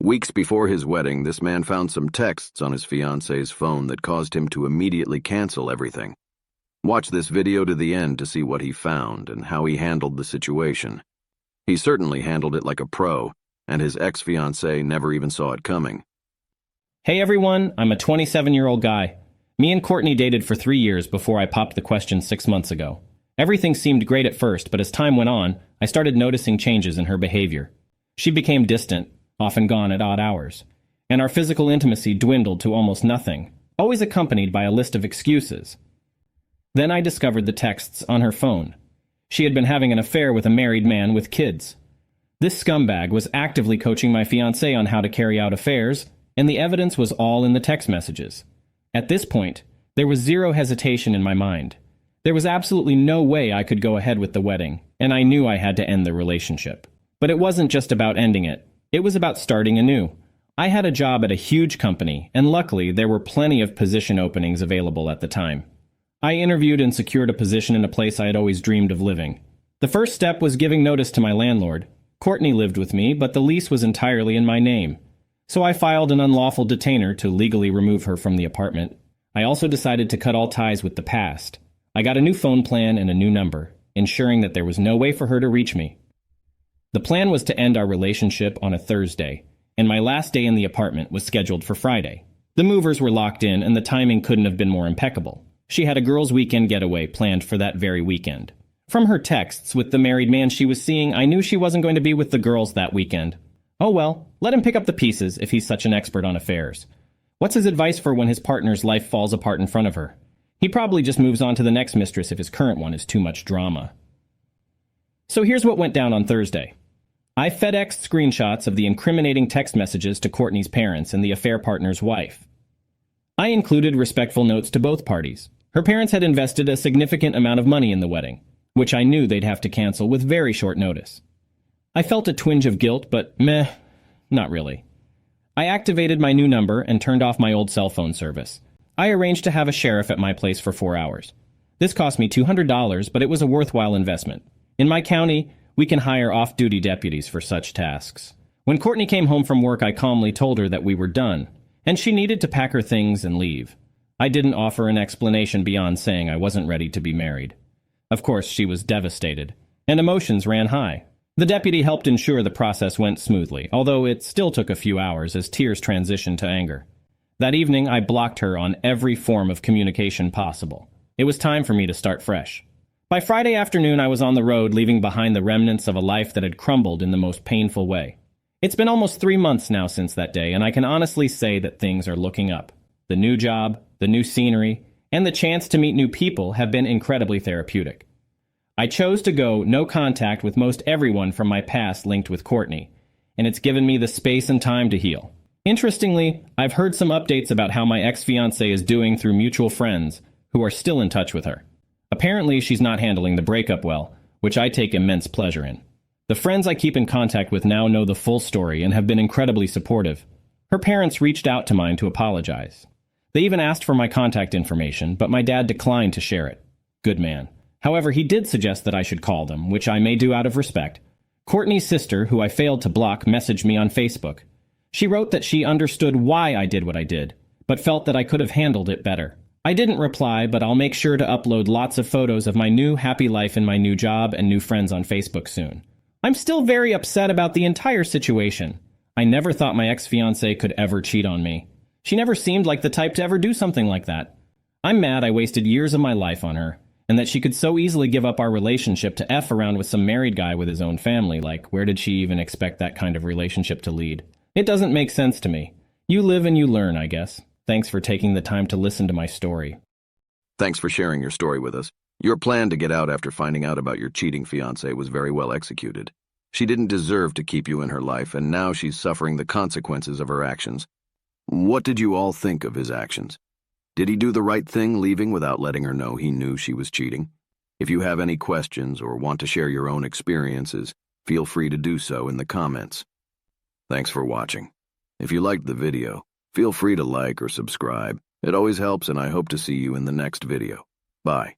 Weeks before his wedding, this man found some texts on his fiancee's phone that caused him to immediately cancel everything. Watch this video to the end to see what he found and how he handled the situation. He certainly handled it like a pro, and his ex-fiancée never even saw it coming. Hey everyone, I'm a 27-year-old guy. Me and Courtney dated for 3 years before I popped the question 6 months ago. Everything seemed great at first, but as time went on, I started noticing changes in her behavior. She became distant, often gone at odd hours, and our physical intimacy dwindled to almost nothing, always accompanied by a list of excuses. Then I discovered the texts on her phone. She had been having an affair with a married man with kids. This scumbag was actively coaching my fiancé on how to carry out affairs, and the evidence was all in the text messages. At this point, there was zero hesitation in my mind. There was absolutely no way I could go ahead with the wedding, and I knew I had to end the relationship. But it wasn't just about ending it. It was about starting anew. I had a job at a huge company, and luckily there were plenty of position openings available at the time. I interviewed and secured a position in a place I had always dreamed of living. The first step was giving notice to my landlord. Courtney lived with me, but the lease was entirely in my name. So I filed an unlawful detainer to legally remove her from the apartment. I also decided to cut all ties with the past. I got a new phone plan and a new number, ensuring that there was no way for her to reach me. The plan was to end our relationship on a Thursday, and my last day in the apartment was scheduled for Friday. The movers were locked in, and the timing couldn't have been more impeccable. She had a girls' weekend getaway planned for that very weekend. From her texts with the married man she was seeing, I knew she wasn't going to be with the girls that weekend. Oh well, let him pick up the pieces if he's such an expert on affairs. What's his advice for when his partner's life falls apart in front of her? He probably just moves on to the next mistress if his current one is too much drama. So here's what went down on Thursday. I FedExed screenshots of the incriminating text messages to Courtney's parents and the affair partner's wife. I included respectful notes to both parties. Her parents had invested a significant amount of money in the wedding, which I knew they'd have to cancel with very short notice. I felt a twinge of guilt, but meh, not really. I activated my new number and turned off my old cell phone service. I arranged to have a sheriff at my place for 4 hours. This cost me $200, but it was a worthwhile investment. In my county, we can hire off-duty deputies for such tasks. When Courtney came home from work, I calmly told her that we were done, and she needed to pack her things and leave. I didn't offer an explanation beyond saying I wasn't ready to be married. Of course, she was devastated, and emotions ran high. The deputy helped ensure the process went smoothly, although it still took a few hours as tears transitioned to anger. That evening, I blocked her on every form of communication possible. It was time for me to start fresh. By Friday afternoon, I was on the road, leaving behind the remnants of a life that had crumbled in the most painful way. It's been almost 3 months now since that day, and I can honestly say that things are looking up. The new job, the new scenery, and the chance to meet new people have been incredibly therapeutic. I chose to go no contact with most everyone from my past linked with Courtney, and it's given me the space and time to heal. Interestingly, I've heard some updates about how my ex-fiancée is doing through mutual friends who are still in touch with her. Apparently, she's not handling the breakup well, which I take immense pleasure in. The friends I keep in contact with now know the full story and have been incredibly supportive. Her parents reached out to mine to apologize. They even asked for my contact information, but my dad declined to share it. Good man. However, he did suggest that I should call them, which I may do out of respect. Courtney's sister, who I failed to block, messaged me on Facebook. She wrote that she understood why I did what I did, but felt that I could have handled it better. I didn't reply, but I'll make sure to upload lots of photos of my new happy life in my new job and new friends on Facebook soon. I'm still very upset about the entire situation. I never thought my ex-fiancée could ever cheat on me. She never seemed like the type to ever do something like that. I'm mad I wasted years of my life on her, and that she could so easily give up our relationship to F around with some married guy with his own family. Like, where did she even expect that kind of relationship to lead? It doesn't make sense to me. You live and you learn, I guess. Thanks for taking the time to listen to my story. Thanks for sharing your story with us. Your plan to get out after finding out about your cheating fiancé was very well executed. She didn't deserve to keep you in her life, and now she's suffering the consequences of her actions. What did you all think of his actions? Did he do the right thing leaving without letting her know he knew she was cheating? If you have any questions or want to share your own experiences, feel free to do so in the comments. Thanks for watching. If you liked the video, feel free to like or subscribe. It always helps, and I hope to see you in the next video. Bye.